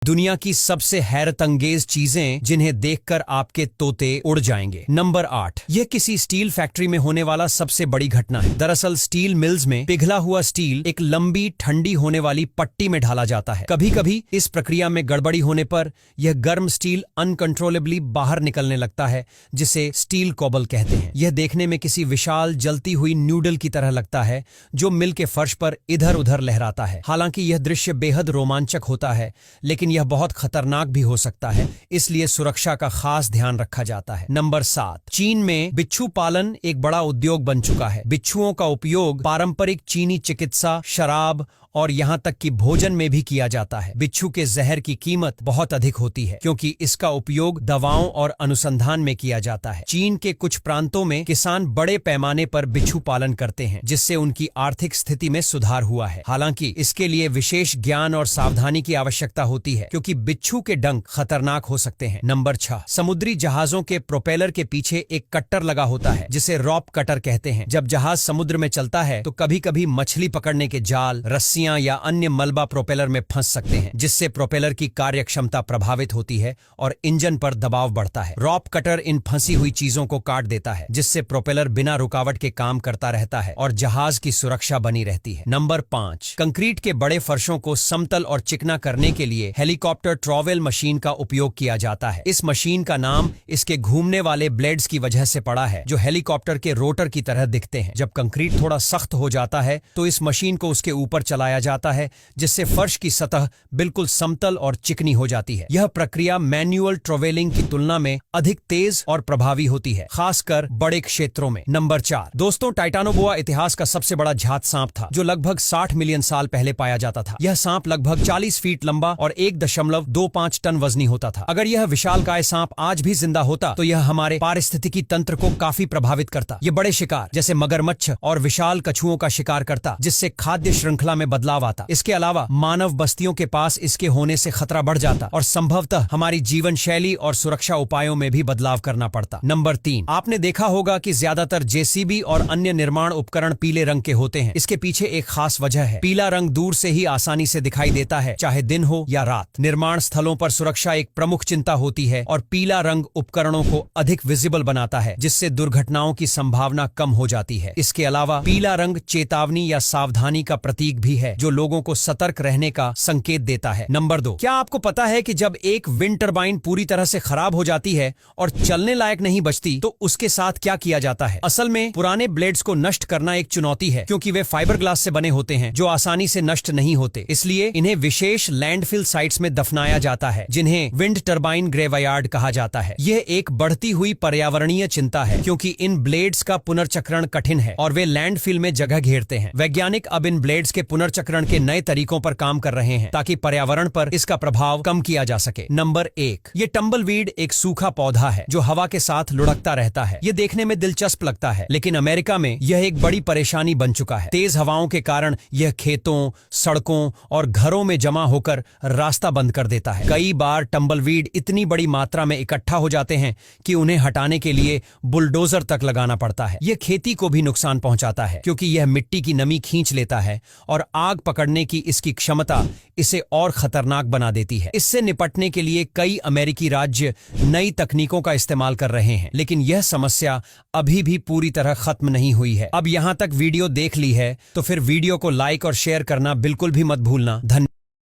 दुनिया की सबसे हैरत अंगेज चीजें जिन्हें देखकर आपके तोते उड़ जाएंगे। नंबर 8, यह किसी स्टील फैक्ट्री में होने वाला सबसे बड़ी घटना है। दरअसल स्टील मिल्स में पिघला हुआ स्टील एक लंबी ठंडी होने वाली पट्टी में ढाला जाता है। कभी कभी इस प्रक्रिया में गड़बड़ी होने पर यह गर्म स्टील अनकंट्रोलेबली बाहर निकलने लगता है, जिसे स्टील कॉबल कहते हैं। यह देखने में किसी विशाल जलती हुई न्यूडल की तरह लगता है जो मिल के फर्श पर इधर उधर लहराता है। हालांकि यह दृश्य बेहद रोमांचक होता है, लेकिन यह बहुत खतरनाक भी हो सकता है, इसलिए सुरक्षा का खास ध्यान रखा जाता है। नंबर 7, चीन में बिच्छू पालन एक बड़ा उद्योग बन चुका है। बिच्छुओं का उपयोग पारंपरिक चीनी चिकित्सा, शराब और यहाँ तक कि भोजन में भी किया जाता है। बिच्छू के जहर की कीमत बहुत अधिक होती है क्योंकि इसका उपयोग दवाओं और अनुसंधान में किया जाता है। चीन के कुछ प्रांतों में किसान बड़े पैमाने पर बिच्छू पालन करते हैं, जिससे उनकी आर्थिक स्थिति में सुधार हुआ है। हालांकि इसके लिए विशेष ज्ञान और सावधानी की आवश्यकता होती है क्योंकि बिच्छू के डंक खतरनाक हो सकते हैं। नंबर 6, समुद्री जहाजों के प्रोपेलर के पीछे एक कट्टर लगा होता है जिसे रॉप कटर कहते हैं। जब जहाज समुद्र में चलता है तो कभी कभी मछली पकड़ने के जाल, रस्सी या अन्य मलबा प्रोपेलर में फंस सकते हैं, जिससे प्रोपेलर की कार्य क्षमता प्रभावित होती है और इंजन पर दबाव बढ़ता है। रॉप कटर इन फंसी हुई चीजों को काट देता है, जिससे प्रोपेलर बिना रुकावट के काम करता रहता है और जहाज की सुरक्षा बनी रहती है। नंबर 5, कंक्रीट के बड़े फर्शों को समतल और चिकना करने के लिए हेलीकॉप्टर ट्रॉवेल मशीन का उपयोग किया जाता है। इस मशीन का नाम इसके घूमने वाले ब्लेड्स की वजह से पड़ा है, जो हेलीकॉप्टर के रोटर की तरह दिखते हैं। जब कंक्रीट थोड़ा सख्त हो जाता है तो इस मशीन को उसके ऊपर चलाया जाता है, जिससे फर्श की सतह बिल्कुल समतल और चिकनी हो जाती है। यह प्रक्रिया मैन्युअल ट्रॉवेलिंग की तुलना में अधिक तेज और प्रभावी होती है, खासकर बड़े क्षेत्रों में। नंबर 4, दोस्तों, टाइटानोबोआ इतिहास का सबसे बड़ा झात सांप था, जो लगभग 60 मिलियन साल पहले पाया जाता था। यह सांप लगभग 40 फीट लंबा और 1.25 टन वजनी होता था। अगर यह विशालकाय सांप आज भी जिंदा होता तो यह हमारे पारिस्थितिकी तंत्र को काफी प्रभावित करता। यह बड़े शिकार जैसे मगरमच्छ और विशाल कछुओं का शिकार करता, जिससे खाद्य श्रृंखला में बदलाव आता। इसके अलावा मानव बस्तियों के पास इसके होने से खतरा बढ़ जाता और संभवतः हमारी जीवन शैली और सुरक्षा उपायों में भी बदलाव करना पड़ता। नंबर 3, आपने देखा होगा कि ज्यादातर जेसीबी और अन्य निर्माण उपकरण पीले रंग के होते हैं। इसके पीछे एक खास वजह है। पीला रंग दूर से ही आसानी से दिखाई देता है, चाहे दिन हो या रात। निर्माण स्थलों पर सुरक्षा एक प्रमुख चिंता होती है और पीला रंग उपकरणों को अधिक विजिबल बनाता है, जिससे दुर्घटनाओं की संभावना कम हो जाती है। इसके अलावा पीला रंग चेतावनी या सावधानी का प्रतीक भी है, जो लोगों को सतर्क रहने का संकेत देता है। नंबर 2, क्या आपको पता है कि जब एक विंड टरबाइन पूरी तरह से खराब हो जाती है और चलने लायक नहीं बचती तो उसके साथ क्या किया जाता है? असल में पुराने ब्लेड्स को नष्ट करना एक चुनौती है, क्योंकि वे फाइबर ग्लास से बने होते हैं जो आसानी से नष्ट नहीं होते। इसलिए इन्हें विशेष लैंडफिल साइट्स में दफनाया जाता है, जिन्हें विंड टरबाइन ग्रेवयार्ड कहा जाता है। यह एक बढ़ती हुई पर्यावरणीय चिंता है, क्योंकि इन ब्लेड्स का पुनर्चक्रण कठिन है और वे लैंडफिल में जगह घेरते हैं। वैज्ञानिक अब इन ब्लेड्स के पुनर्चक्रण के नए तरीकों पर काम कर रहे हैं ताकि पर्यावरण पर इसका प्रभाव कम किया जा सके। नंबर 1, ये टम्बलवीड एक सूखा पौधा है जो हवा के साथ लुढ़कता रहता है। ये देखने में दिलचस्प लगता है, लेकिन अमेरिका में यह एक बड़ी परेशानी बन चुका है। तेज हवाओं के कारण यह खेतों, सड़कों और घरों में जमा होकर रास्ता बंद कर देता है। कई बार टम्बलवीड इतनी बड़ी मात्रा में इकट्ठा हो जाते हैं कि उन्हें हटाने के लिए बुलडोजर तक लगाना पड़ता है। यह खेती को भी नुकसान पहुंचाता है, क्योंकि यह मिट्टी की नमी खींच लेता है और आग पकड़ने की इसकी क्षमता इसे और खतरनाक बना देती है। इससे निपटने के लिए कई अमेरिकी राज्य नई तकनीकों का इस्तेमाल कर रहे हैं, लेकिन यह समस्या अभी भी पूरी तरह खत्म नहीं हुई है। अब यहाँ तक वीडियो देख ली है तो फिर वीडियो को लाइक और शेयर करना बिल्कुल भी मत भूलना। धन्यवाद।